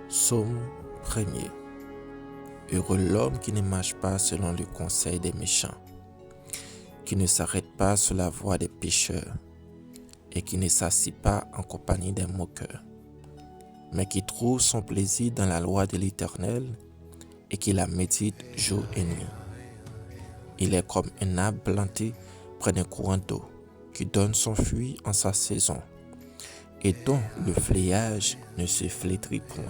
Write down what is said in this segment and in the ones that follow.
Psaume 1er. Heureux l'homme qui ne marche pas selon le conseil des méchants, qui ne s'arrête pas sur la voie des pécheurs et qui ne s'assit pas en compagnie des moqueurs, mais qui trouve son plaisir dans la loi de l'Éternel et qui la médite jour et nuit. Il est comme un arbre planté près d'un courant d'eau qui donne son fruit en sa saison et dont le feuillage ne se flétrit point.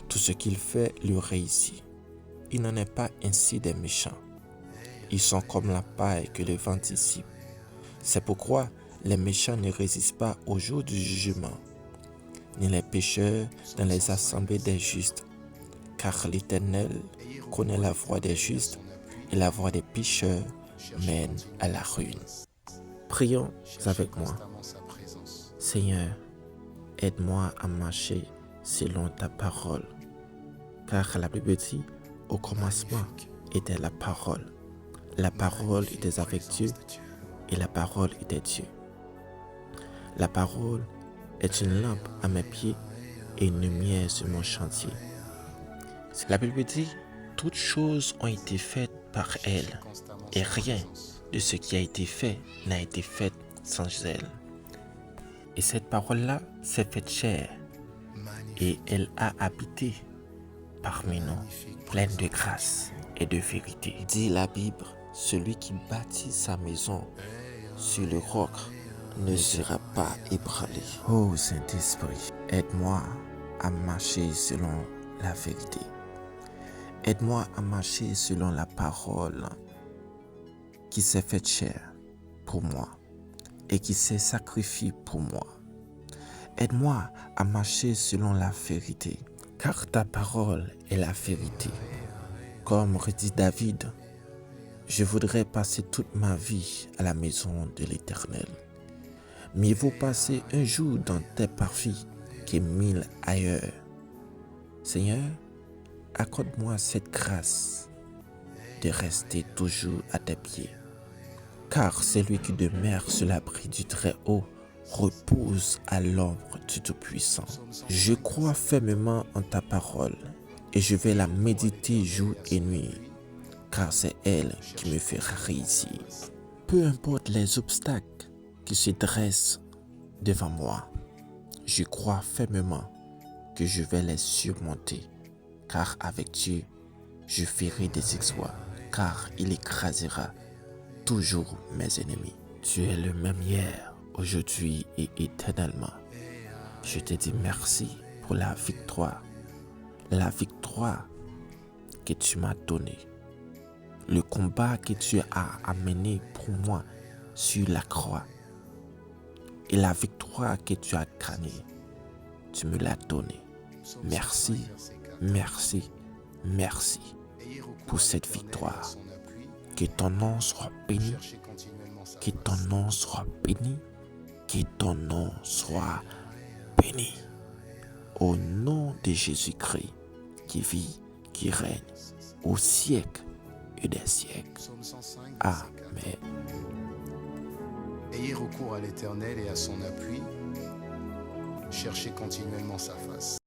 Tout ce qu'il fait lui réussit. Il n'en est pas ainsi des méchants. Ils sont comme la paille que le vent dissipe. C'est pourquoi les méchants ne résistent pas au jour du jugement, ni les pécheurs dans les assemblées des justes. Car l'Éternel connaît la voie des justes et la voie des pécheurs mène à la ruine. Prions avec moi. Seigneur, aide-moi à marcher selon ta parole. Car la Bible dit, au commencement était la parole. La parole était avec Dieu et la parole était Dieu. La parole est une lampe à mes pieds et une lumière sur mon chantier. La Bible dit, toutes choses ont été faites par elle et rien de ce qui a été fait n'a été fait sans elle. Et cette parole-là s'est faite chair et elle a habité parmi nous, pleine de grâce et de vérité. Dit la Bible, celui qui bâtit sa maison sur le roc ne sera pas ébranlé. Ô Saint-Esprit, aide-moi à marcher selon la vérité. Aide-moi à marcher selon la parole qui s'est faite chair pour moi et qui s'est sacrifiée pour moi. Aide-moi à marcher selon la vérité, car ta parole est la vérité. Comme redit David, je voudrais passer toute ma vie à la maison de l'Éternel. Mieux vaut passer un jour dans tes parvis que 1000 ailleurs. Seigneur, accorde-moi cette grâce de rester toujours à tes pieds. Car celui qui demeure sur l'abri du Très-Haut repose à l'ombre du Tout-Puissant. Je crois fermement en ta parole et je vais la méditer jour et nuit, car c'est elle qui me fera réussir. Peu importe les obstacles qui se dressent devant moi, je crois fermement que je vais les surmonter, car avec Dieu, je ferai des exploits, car il écrasera toujours mes ennemis. Tu es le même hier, aujourd'hui et éternellement. Je te dis merci pour la victoire que tu m'as donnée, le combat que tu as amené pour moi sur la croix et la victoire que tu as gagnée, tu me l'as donnée. Merci, merci, merci pour cette victoire. Que ton nom soit béni, que ton nom soit béni, que ton nom soit béni. Au nom de Jésus-Christ, qui vit, qui règne au siècle et des siècles. Amen. Ayez recours à l'Éternel et à son appui. Cherchez continuellement sa face.